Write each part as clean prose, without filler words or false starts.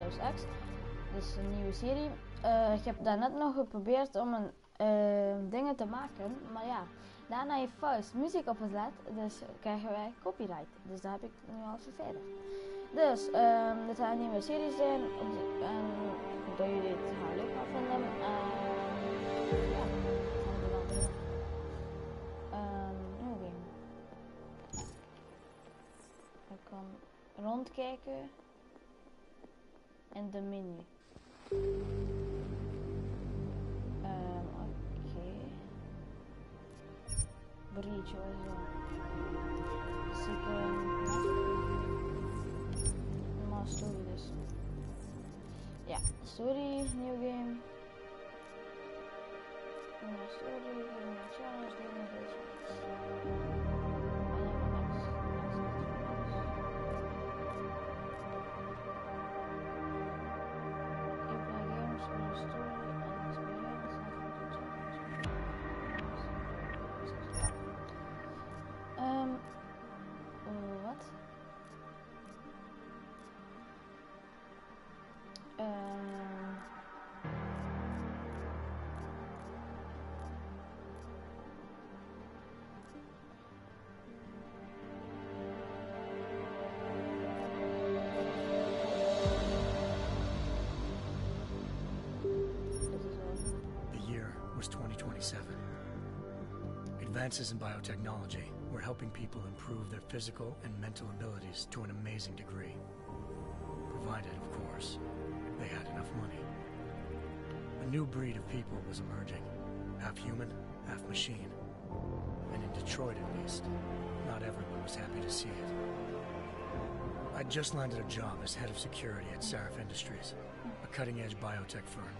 Deus Ex. Dit is een nieuwe serie. Ik heb daarnet nog geprobeerd om dingen te maken, maar ja, daarna heeft Faust muziek opgezet, dus krijgen wij copyright. Dus daar heb ik nu al verwijderd. Dus, dit gaat een nieuwe serie zijn, en ik hoop dat jullie het leuk gaan vinden. Ja, nieuwe game. Ik kan rondkijken in de menu. Oké. Breach of zo. Zeker. Maar story dus. Ja, story, nieuw game. Story, challenge, wat? The year was 2027. Advances in biotechnology were helping people improve their physical and mental abilities to an amazing degree. Provided, of course, they had enough money. A new breed of people was emerging, half human, half machine. And in Detroit, at least, not everyone was happy to see it. I'd just landed a job as head of security at Sarif Industries, a cutting-edge biotech firm.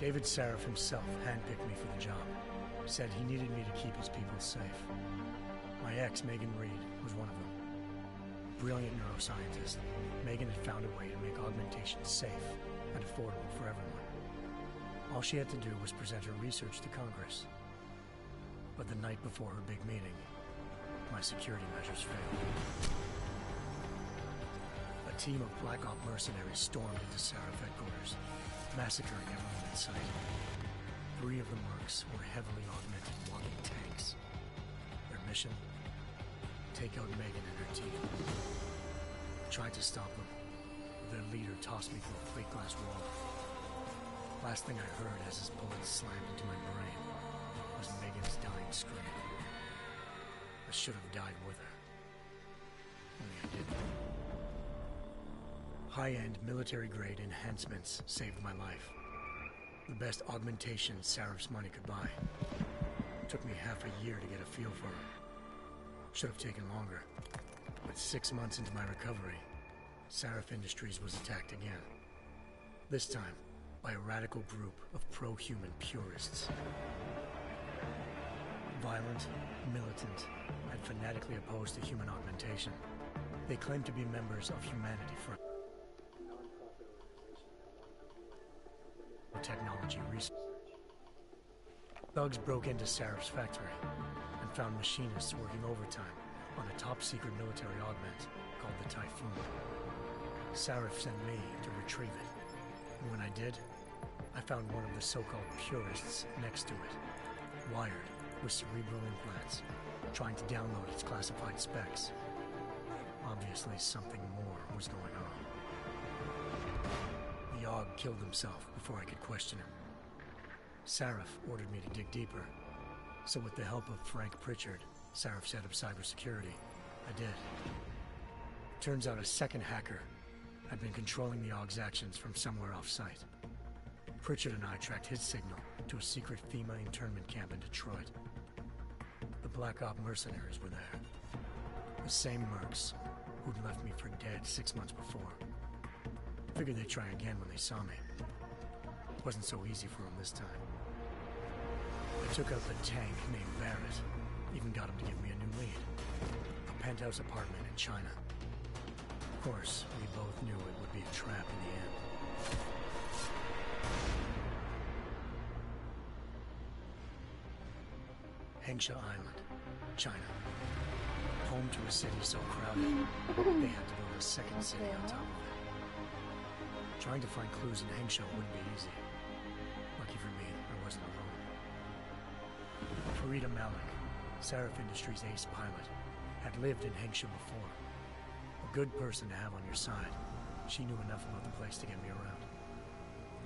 David Sarif himself handpicked me for the job. Said he needed me to keep his people safe. My ex, Megan Reed, was one of them. Brilliant neuroscientist, Megan had found a way to make augmentation safe and affordable for everyone. All she had to do was present her research to Congress. But the night before her big meeting, my security measures failed. A team of Black Op mercenaries stormed into Sarif headquarters, massacring everyone in sight. 3 of the mercs were heavily augmented walking tanks. Their mission? Take out Megan and her team. I tried to stop them. Their leader tossed me through a plate glass wall. Last thing I heard as his bullets slammed into my brain was Megan's dying scream. I should have died with her. Only I didn't. High-end military-grade enhancements saved my life. The best augmentation Sarif's money could buy. It took me half a year to get a feel for him. Should have taken longer. But 6 months into my recovery, Sarif Industries was attacked again. This time, by a radical group of pro-human purists. Violent, militant, and fanatically opposed to human augmentation. They claimed to be members of Humanity Front. Technology research. Thugs broke into Sarif's factory and found machinists working overtime on a top-secret military augment called the Typhoon. Sarif sent me to retrieve it, and when I did, I found one of the so-called purists next to it, wired with cerebral implants, trying to download its classified specs. Obviously, something more was going on. The AUG killed himself before I could question him. Sarif ordered me to dig deeper, so with the help of Frank Pritchard, Sarif's head of cybersecurity, I did. Turns out a second hacker had been controlling the AUG's actions from somewhere off-site. Pritchard and I tracked his signal to a secret FEMA internment camp in Detroit. The Black Op mercenaries were there. The same mercs who'd left me for dead 6 months before. Figured they'd try again when they saw me. Wasn't so easy for them this time. I took out the tank named Barrett. Even got him to give me a new lead. A penthouse apartment in China. Of course, we both knew it would be a trap in the end. Hengsha Island, China. Home to a city so crowded, they had to build a second city on top of it. Trying to find clues in Hengsha wouldn't be easy. Lucky for me, I wasn't alone. Farida Malik, Seraph Industries' ace pilot, had lived in Hengsha before. A good person to have on your side. She knew enough about the place to get me around.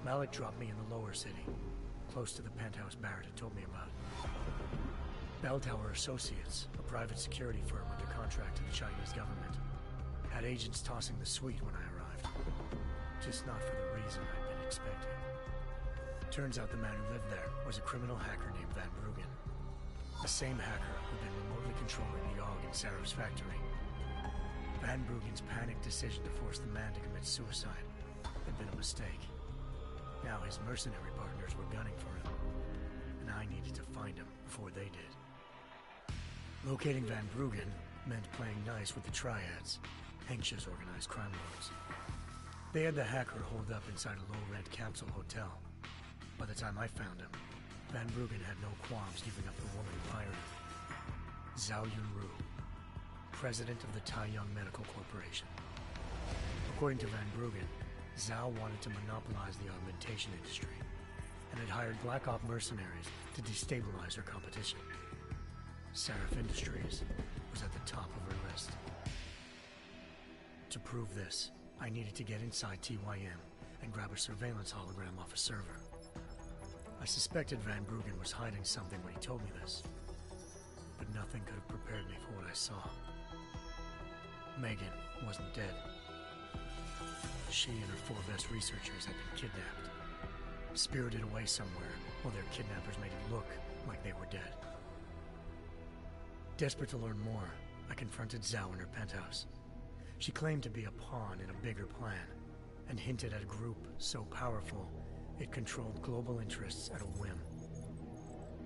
Malik dropped me in the lower city, close to the penthouse Barrett had told me about. Bell Tower Associates, a private security firm under contract to the Chinese government, had agents tossing the suite when I arrived. Just not for the reason I'd been expecting. Turns out the man who lived there was a criminal hacker named Van Bruggen. The same hacker who'd been remotely controlling the AUG in Sarah's factory. Van Bruggen's panicked decision to force the man to commit suicide had been a mistake. Now his mercenary partners were gunning for him, and I needed to find him before they did. Locating Van Bruggen meant playing nice with the Triads, Hengsha's organized crime lords. They had the hacker holed up inside a low-rent capsule hotel. By the time I found him, Van Bruggen had no qualms giving up the woman who hired him. Zhao Yunru, president of the Taiyang Medical Corporation. According to Van Bruggen, Zhao wanted to monopolize the augmentation industry and had hired Black Op mercenaries to destabilize her competition. Seraph Industries was at the top of her list. To prove this, I needed to get inside TYM and grab a surveillance hologram off a server. I suspected Van Bruggen was hiding something when he told me this, but nothing could have prepared me for what I saw. Megan wasn't dead. She and her 4 best researchers had been kidnapped, spirited away somewhere while their kidnappers made it look like they were dead. Desperate to learn more, I confronted Zhao in her penthouse. She claimed to be a pawn in a bigger plan, and hinted at a group so powerful it controlled global interests at a whim.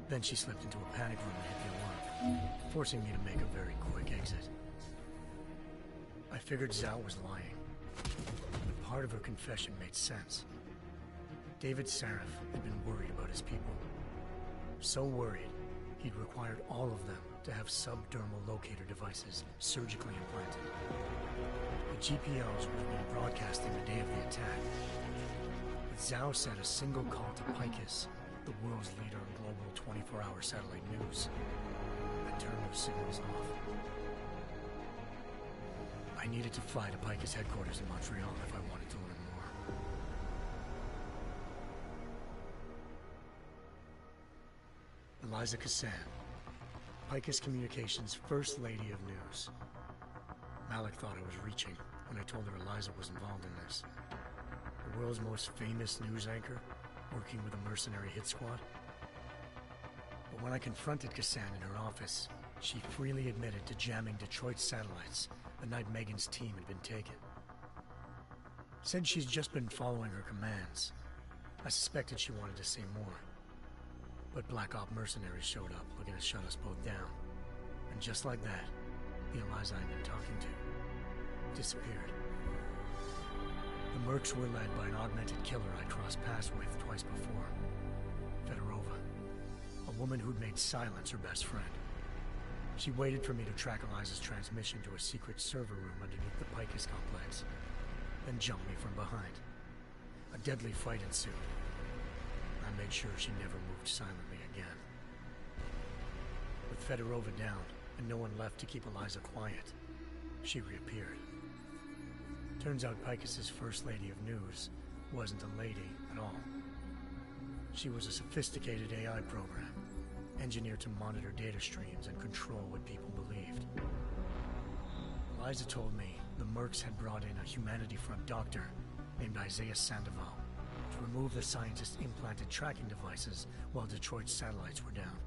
Then she slipped into a panic room and hit the alarm, forcing me to make a very quick exit. I figured Zhao was lying, but part of her confession made sense. David Seraph had been worried about his people. So worried, he'd required all of them to have subdermal locator devices surgically implanted. The GPOs would have been broadcasting the day of the attack. But Zhao said a single call to Picus, the world's leader in global 24-hour satellite news, had turned those signals off. I needed to fly to Picus headquarters in Montreal if I wanted to learn more. Eliza Cassan, Picus Communications' First Lady of News. Malik thought I was reaching when I told her Eliza was involved in this. The world's most famous news anchor, working with a mercenary hit squad. But when I confronted Cassan in her office, she freely admitted to jamming Detroit's satellites the night Megan's team had been taken. Said she's just been following her commands. I suspected she wanted to say more. But Black Op mercenaries showed up looking to shut us both down. And just like that, the Eliza I'd been talking to disappeared. The mercs were led by an augmented killer I'd crossed paths with twice before. Fedorova, a woman who'd made silence her best friend. She waited for me to track Eliza's transmission to a secret server room underneath the Picus complex, then jumped me from behind. A deadly fight ensued. I made sure she never moved silently again. With Fedorova down, and no one left to keep Eliza quiet, she reappeared. Turns out Picus's First Lady of News wasn't a lady at all. She was a sophisticated AI program, engineered to monitor data streams and control what people believed. Eliza told me the mercs had brought in a Humanity Front doctor named Isaiah Sandoval to remove the scientist's implanted tracking devices while Detroit's satellites were down.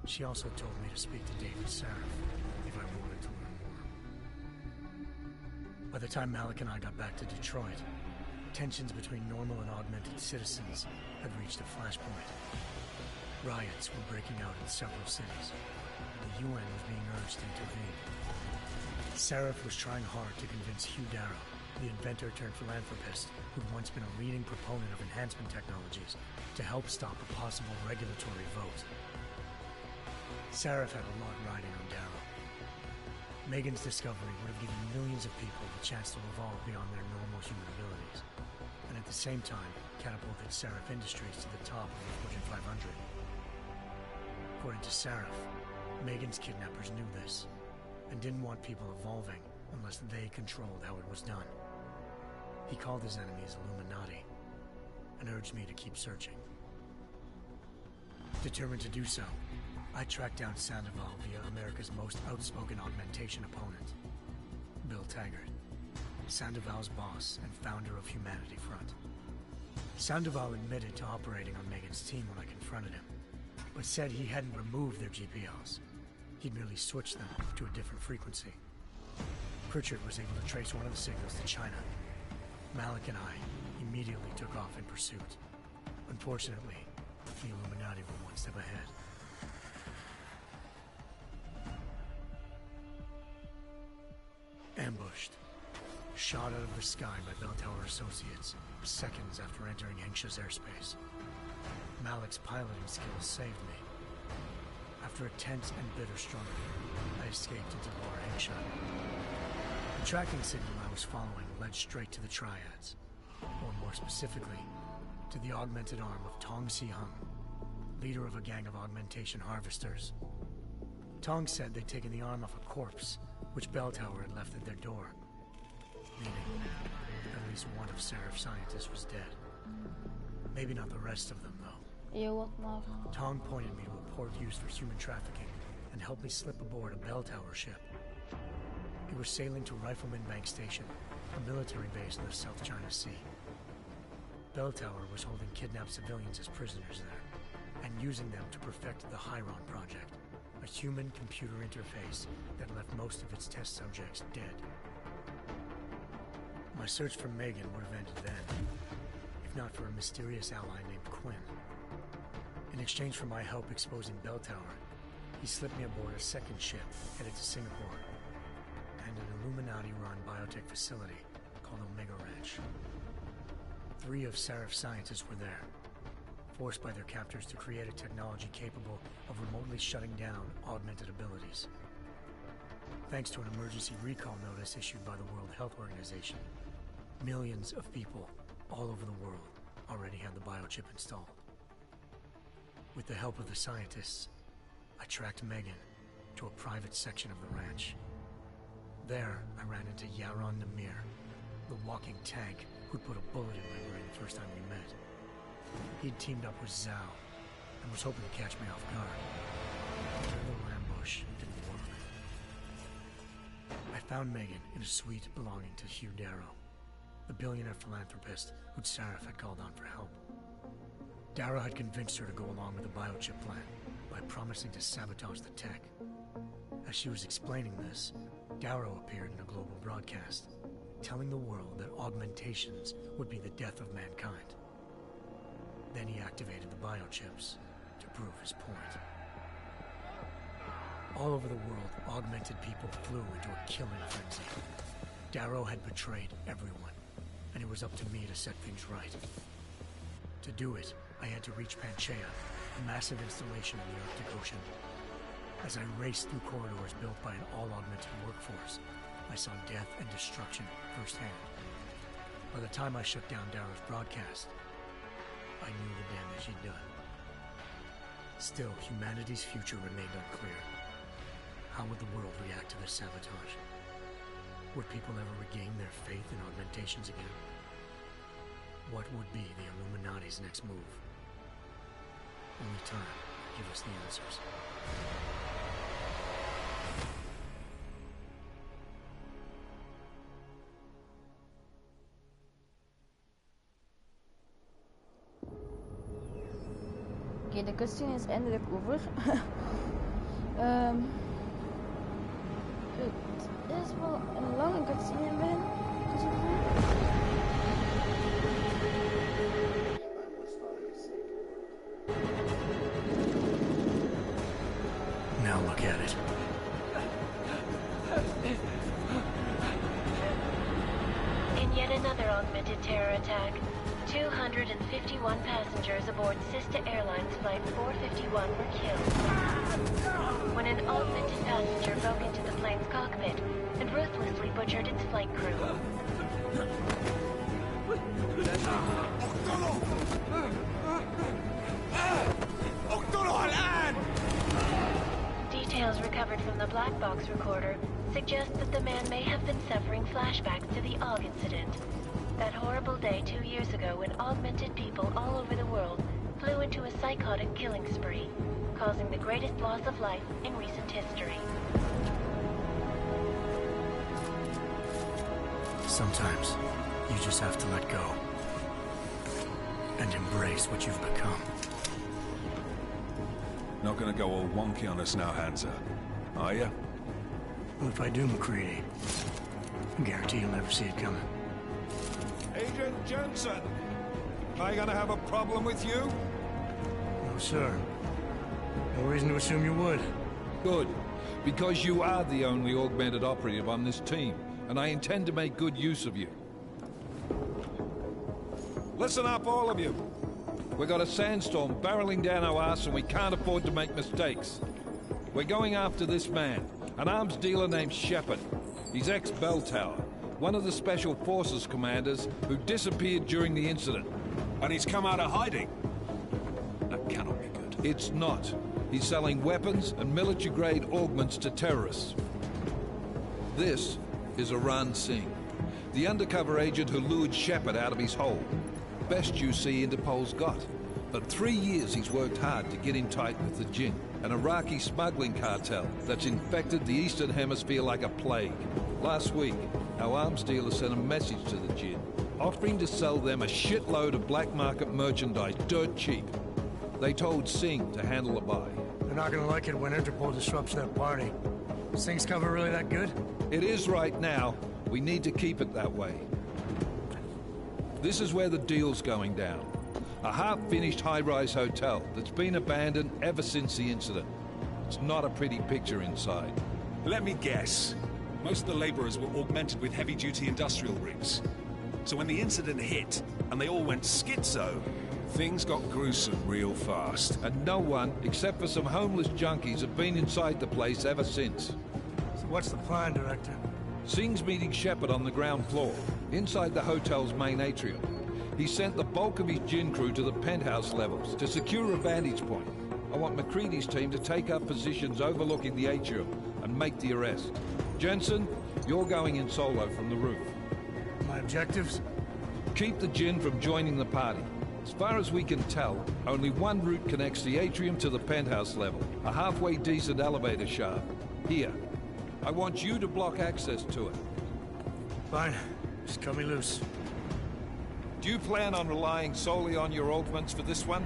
She also told me to speak to David Seraph if I wanted to learn more. By the time Malik and I got back to Detroit, tensions between normal and augmented citizens had reached a flashpoint. Riots were breaking out in several cities. The UN was being urged to intervene. Seraph was trying hard to convince Hugh Darrow, the inventor turned philanthropist who'd once been a leading proponent of enhancement technologies, to help stop a possible regulatory vote. Seraph had a lot riding on Darrow. Megan's discovery would have given millions of people the chance to evolve beyond their normal human abilities. the same time catapulted Seraph Industries to the top of the Fortune 500. According to Seraph, Megan's kidnappers knew this, and didn't want people evolving unless they controlled how it was done. He called his enemies Illuminati, and urged me to keep searching. Determined to do so, I tracked down Sandoval via America's most outspoken augmentation opponent, Bill Taggart, Sandoval's boss and founder of Humanity Front. Sandoval admitted to operating on Megan's team when I confronted him, but said he hadn't removed their GPLs. He'd merely switched them to a different frequency. Pritchard was able to trace one of the signals to China. Malik and I immediately took off in pursuit. Unfortunately, the Illuminati were one step ahead. Ambushed. Shot out of the sky by Bell Tower Associates, seconds after entering Hengsha's airspace. Malik's piloting skills saved me. After a tense and bitter struggle, I escaped into Lower Hengsha. The tracking signal I was following led straight to the Triads, or more specifically, to the augmented arm of Tong Si-hung, leader of a gang of augmentation harvesters. Tong said they'd taken the arm off a corpse, which Bell Tower had left at their door, meaning at least one of Seraph's scientists was dead. Maybe not the rest of them, though. Je wordt maar... Tong pointed me to a port used for human trafficking and helped me slip aboard a Bell Tower ship. It was sailing to Rifleman Bank Station, a military base in the South China Sea. Bell Tower was holding kidnapped civilians as prisoners there, and using them to perfect the Chiron Project, a human-computer interface that left most of its test subjects dead. My search for Megan would have ended then, if not for a mysterious ally named Quinn. In exchange for my help exposing Bell Tower, he slipped me aboard a second ship headed to Singapore, and an Illuminati-run biotech facility called Omega Ranch. 3 of Seraph's scientists were there, forced by their captors to create a technology capable of remotely shutting down augmented abilities. Thanks to an emergency recall notice issued by the World Health Organization, millions of people all over the world already had the biochip installed. With the help of the scientists, I tracked Megan to a private section of the ranch. There, I ran into Yaron Namir, the walking tank who'd put a bullet in my brain the first time we met. He'd teamed up with Zhao and was hoping to catch me off guard. But the little ambush didn't work. I found Megan in a suite belonging to Hugh Darrow, the billionaire philanthropist who'd Seraph had called on for help. Darrow had convinced her to go along with the biochip plan by promising to sabotage the tech. As she was explaining this, Darrow appeared in a global broadcast, telling the world that augmentations would be the death of mankind. Then he activated the biochips to prove his point. All over the world, augmented people flew into a killing frenzy. Darrow had betrayed everyone, and it was up to me to set things right. To do it, I had to reach Panchaea, a massive installation in the Arctic Ocean. As I raced through corridors built by an all-augmented workforce, I saw death and destruction firsthand. By the time I shut down Darrow's broadcast, I knew the damage he'd done. Still, humanity's future remained unclear. How would the world react to this sabotage? Would people ever regain their faith in augmentations again? What would be the Illuminati's next move? Only time could give us the answers. Oké, de cutscene is eindelijk over. Het is wel een lange cutscene in het begin. Now look at it. In yet another augmented terror attack, 251 passengers aboard Sista Airlines Flight 451 were killed when an augmented passenger broke into the plane's cockpit and ruthlessly butchered its flight crew. box recorder suggests that the man may have been suffering flashbacks to the AUG incident. That horrible day 2 years ago when augmented people all over the world flew into a psychotic killing spree, causing the greatest loss of life in recent history. Sometimes you just have to let go and embrace what you've become. Not gonna go all wonky on us now, Hansa, are ya? Well, if I do, McCready, I guarantee you'll never see it coming. Agent Jensen! Am I gonna have a problem with you? No, sir. No reason to assume you would. Good. Because you are the only augmented operative on this team, and I intend to make good use of you. Listen up, all of you. We got a sandstorm barreling down our arse and we can't afford to make mistakes. We're going after this man, an arms dealer named Shepard. He's ex-Bell Tower, one of the Special Forces commanders who disappeared during the incident. And he's come out of hiding. That cannot be good. It's not. He's selling weapons and military-grade augments to terrorists. This is Aran Singh, the undercover agent who lured Shepard out of his hole. Best you see Interpol's got. For 3 years he's worked hard to get in tight with the Jinn, an Iraqi smuggling cartel that's infected the Eastern Hemisphere like a plague. Last week, our arms dealer sent a message to the Jinn, offering to sell them a shitload of black market merchandise dirt cheap. They told Singh to handle the buy. They're not gonna like it when Interpol disrupts their party. Singh's cover really that good? It is right now. We need to keep it that way. This is where the deal's going down. A half-finished high-rise hotel that's been abandoned ever since the incident. It's not a pretty picture inside. Let me guess. Most of the laborers were augmented with heavy-duty industrial rigs. So when the incident hit, and they all went schizo, things got gruesome real fast. And no one, except for some homeless junkies, have been inside the place ever since. So what's the plan, Director? Singh's meeting Shepard on the ground floor, inside the hotel's main atrium. He sent the bulk of his Jinn crew to the penthouse levels to secure a vantage point. I want McCready's team to take up positions overlooking the atrium and make the arrest. Jensen, you're going in solo from the roof. My objectives? Keep the Jinn from joining the party. As far as we can tell, only one route connects the atrium to the penthouse level. A halfway decent elevator shaft. Here. I want you to block access to it. Fine. Just cut me loose. Do you plan on relying solely on your augments for this one?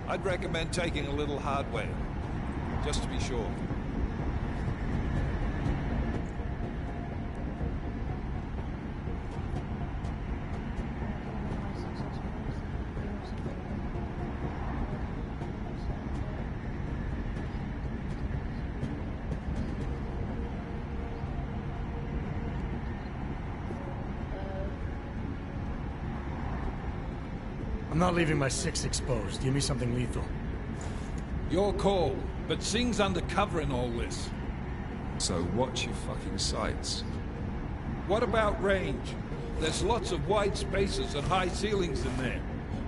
I'd recommend taking a little hardware, just to be sure. I'm not leaving my 6 exposed. Give me something lethal. Your call, but Singh's undercover in all this. So watch your fucking sights. What about range? There's lots of wide spaces and high ceilings in there,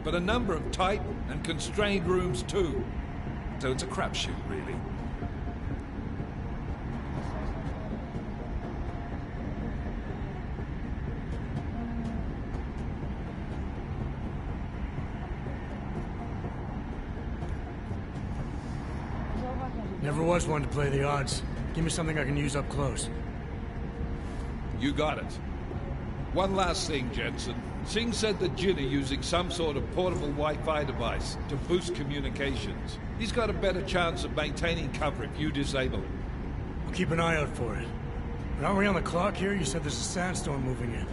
but a number of tight and constrained rooms too. So it's a crapshoot, really. Never was one to play the odds. Give me something I can use up close. You got it. One last thing, Jensen. Singh said the Jinn are using some sort of portable Wi-Fi device to boost communications. He's got a better chance of maintaining cover if you disable it. I'll keep an eye out for it. But aren't we on the clock here? You said there's a sandstorm moving in.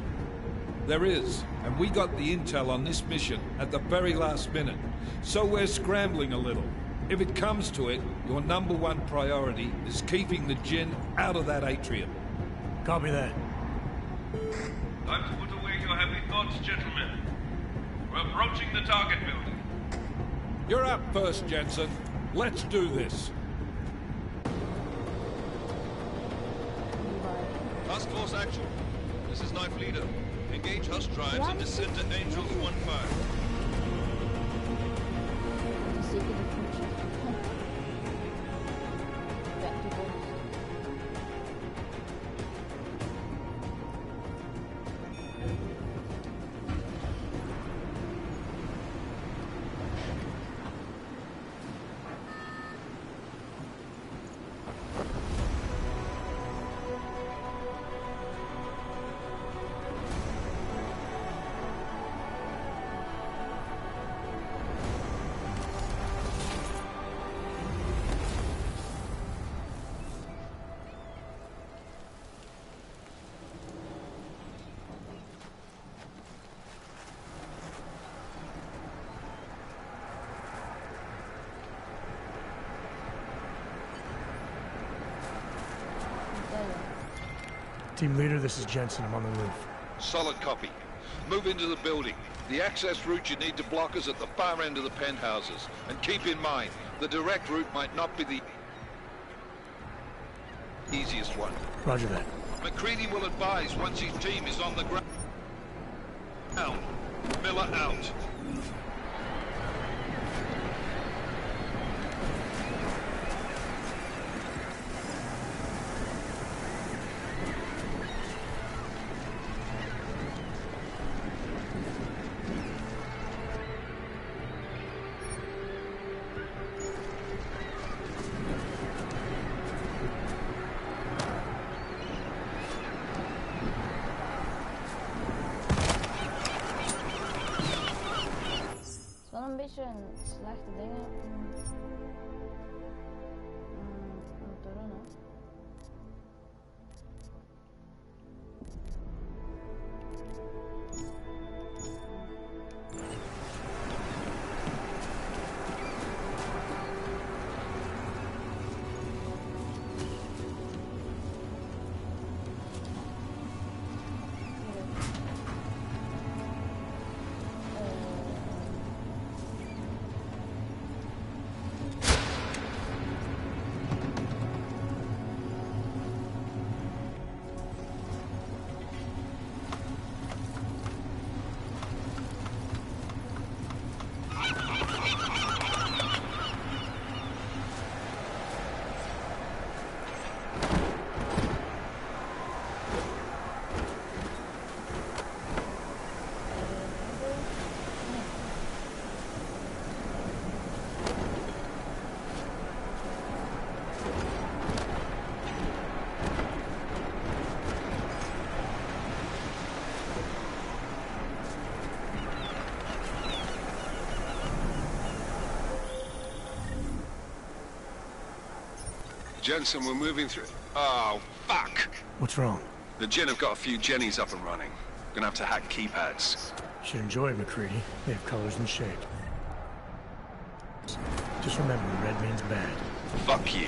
There is, and we got the intel on this mission at the very last minute. So we're scrambling a little. If it comes to it, your #1 priority is keeping the Jinn out of that atrium. Copy that. Time to put away your heavy thoughts, gentlemen. We're approaching the target building. You're up first, Jensen. Let's do this. Task Force action. This is Knife Leader. Engage Hush drives and descend to Angels 1-5. Team leader, this is Jensen. I'm on the roof. Solid copy. Move into the building. The access route you need to block is at the far end of the penthouses. And keep in mind, the direct route might not be the easiest one. Roger that. McCready will advise once his team is on the ground. Miller out. Een beetje een slechte dingen om te runnen. Jensen, we're moving through... Oh, fuck! What's wrong? The Gen have got a few Jennies up and running. Gonna have to hack keypads. Should enjoy it, McCready. They have colors and shape. Just remember, red means bad. Fuck you.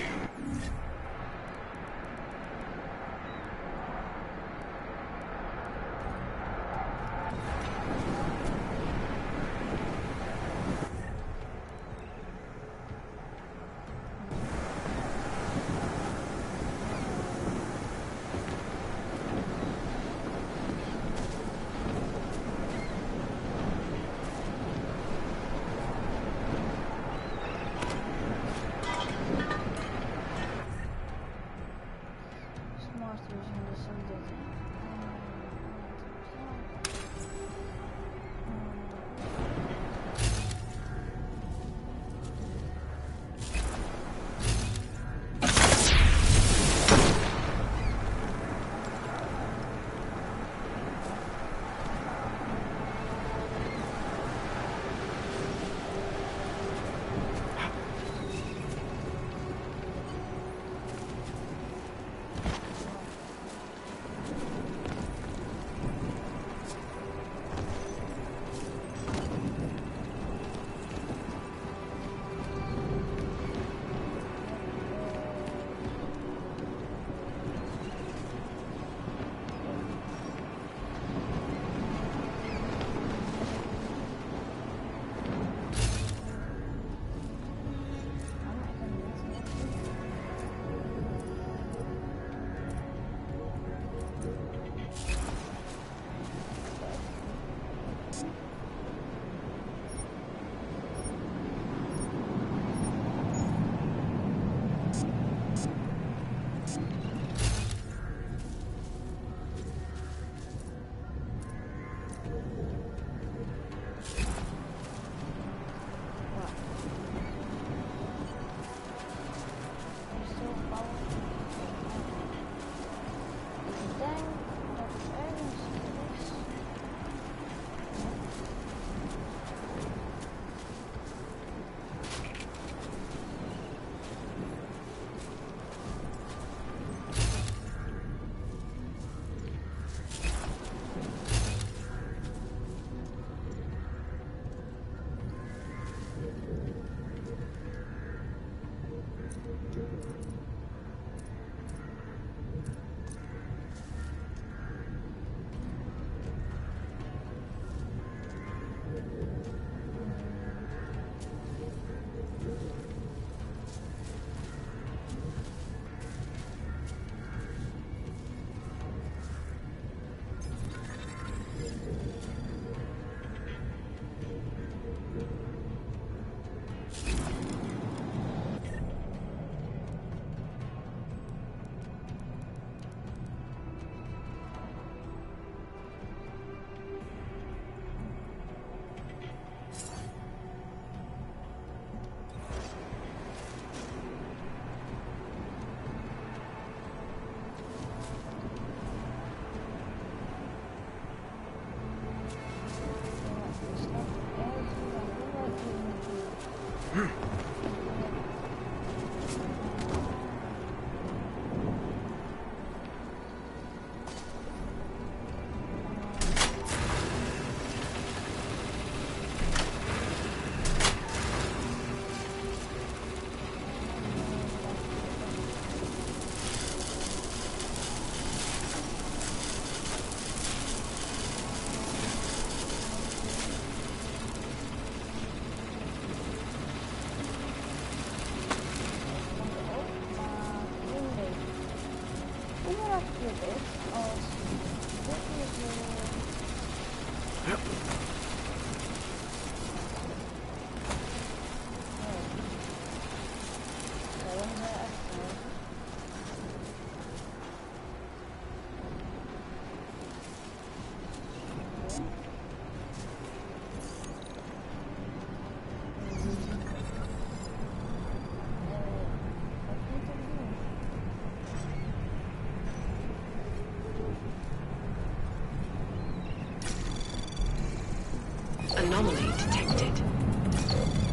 Anomaly detected.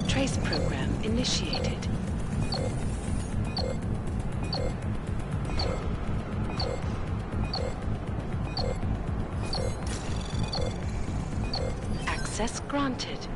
Trace program initiated. Access granted.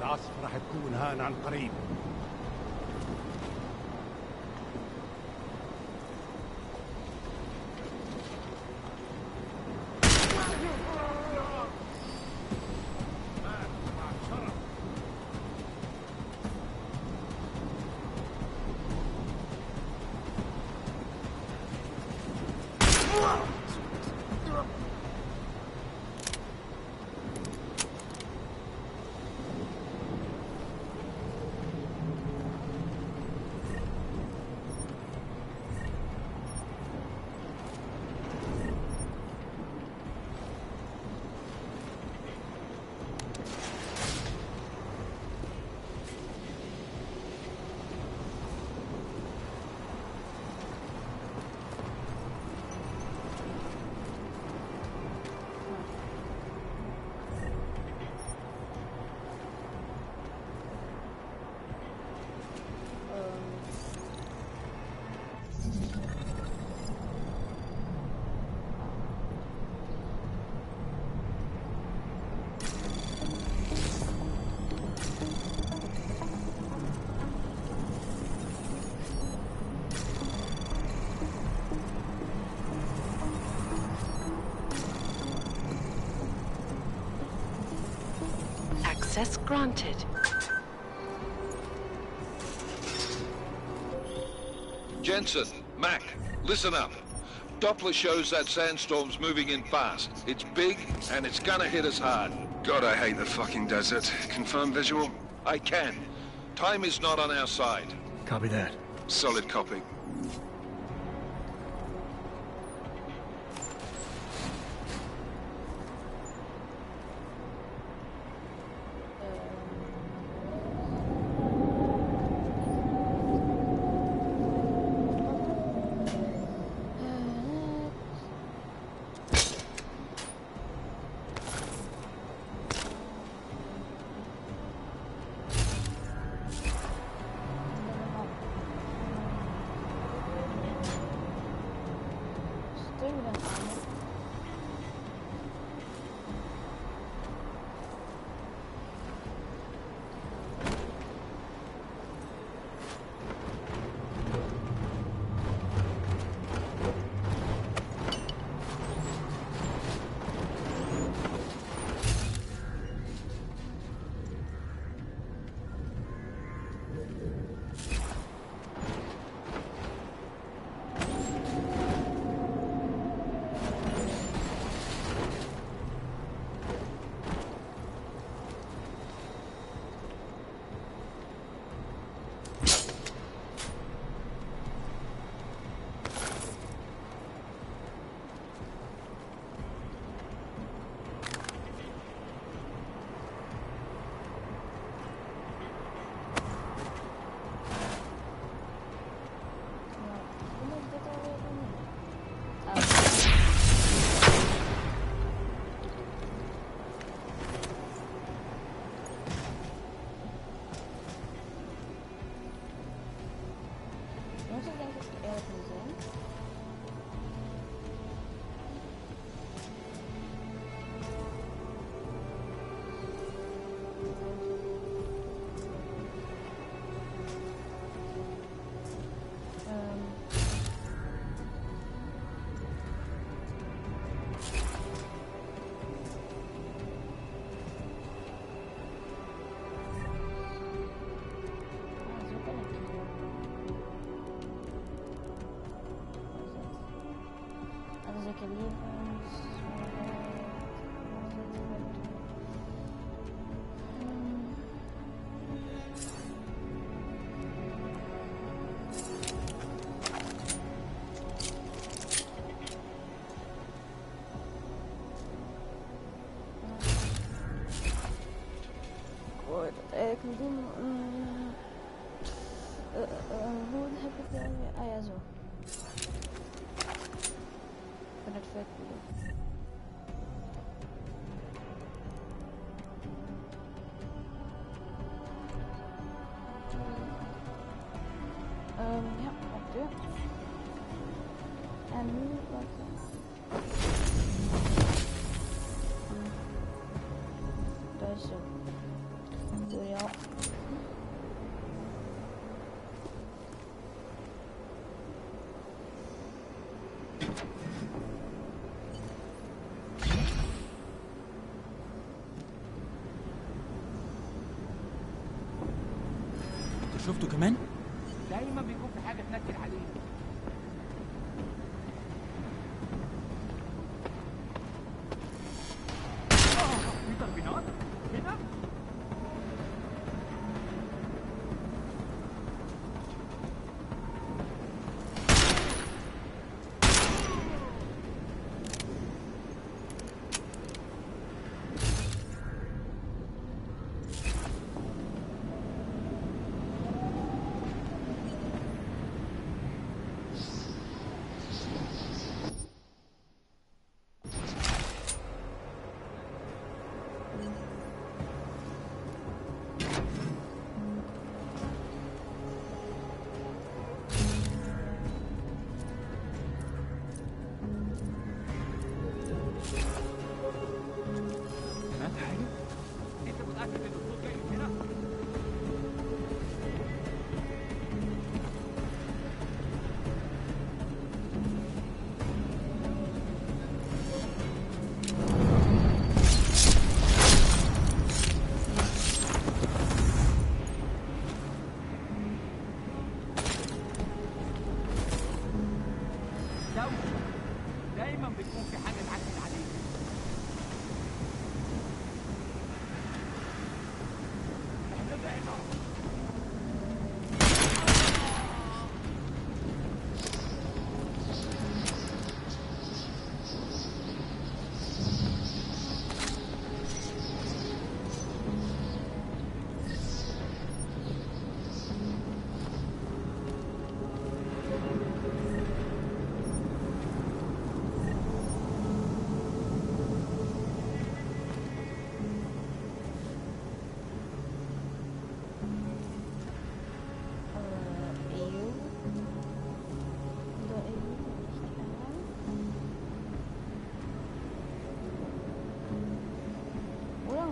العاصفة راح تكون هان عن قريب. Access granted. Jensen, Mac, listen up. Doppler shows that sandstorm's moving in fast. It's big, and it's gonna hit us hard. God, I hate the fucking desert. Confirm visual? I can. Time is not on our side. Copy that. Solid copy. eigenlijk doen. Hoe heb ik het? Ah ja, zo. Ik ben het vet doen. Ja, op deur. En nu wat? Dat is zo. Doe je al. شفتوا كمان؟ دايما بيكون في حاجه تنكد عليه. في تربينات هنا.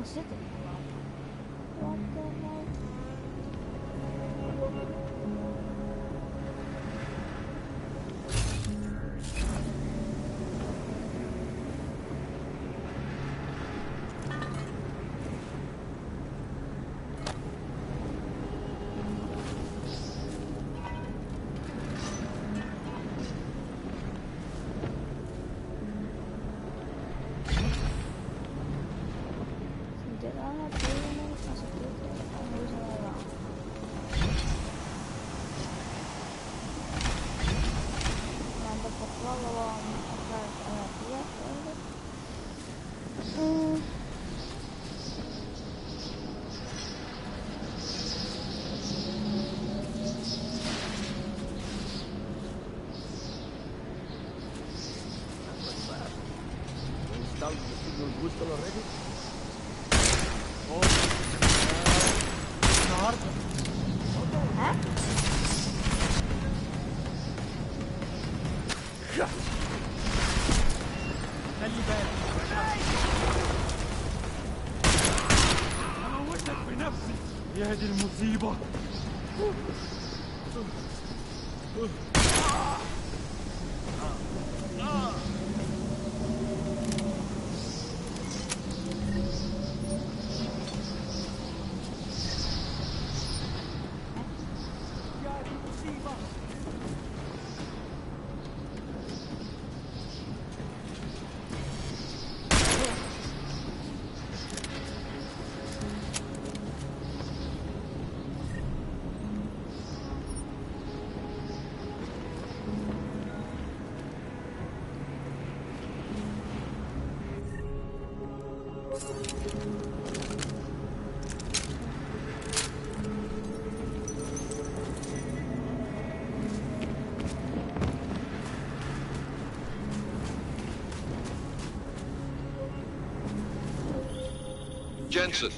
waar zit ik nou? Wat de hel? Booster already? Hè? خلي بالك انا موتك بنفسي يا دي المصيبة Jensen,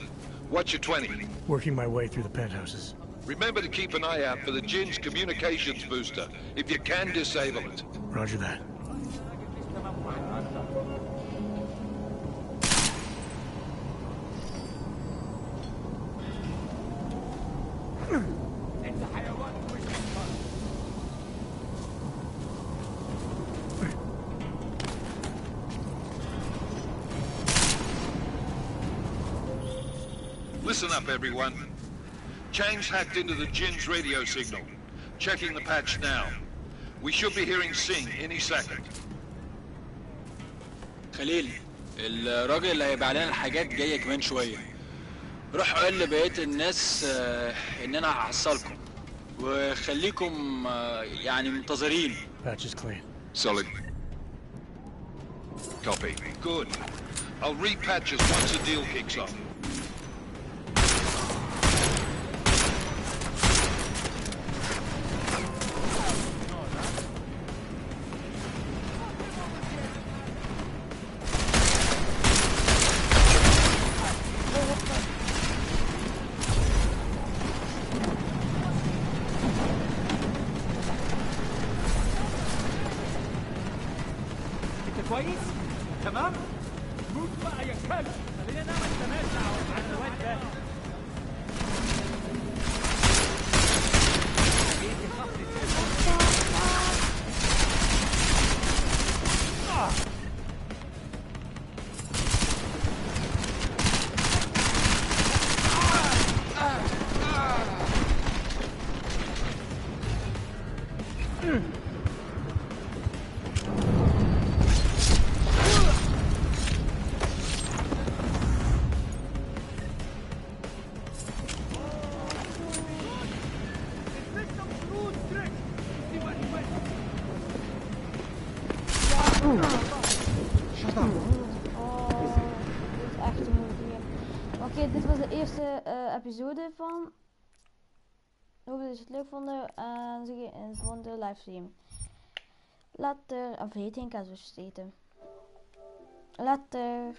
what's your 20? Working my way through the penthouses. Remember to keep an eye out for the Jin's communications booster. If you can, disable it. Roger that. انت حيوان مش انسان Listen up, everyone. Chang's hacked into the Jin's radio signal. Checking the patch now. We should be hearing Sing any second. خليل، الراجل اللي هيبيع لنا الحاجات جاي كمان شويه. روح قول لبقيه الناس ان انا هحصلكم وخليكم يعني منتظرين. Patch is clean. Solid. Copy. Good. I'll repatch us once the deal kicks off. انت كويس؟ تمام؟ موت بقى يا كلب خلينا نعمل تماشى على الواد ده Oké, dit was de eerste episode van. Ik hoop dat jullie het leuk vonden en zie je in de volgende livestream. Later, of heet geen kaasbroodjes eten. Later.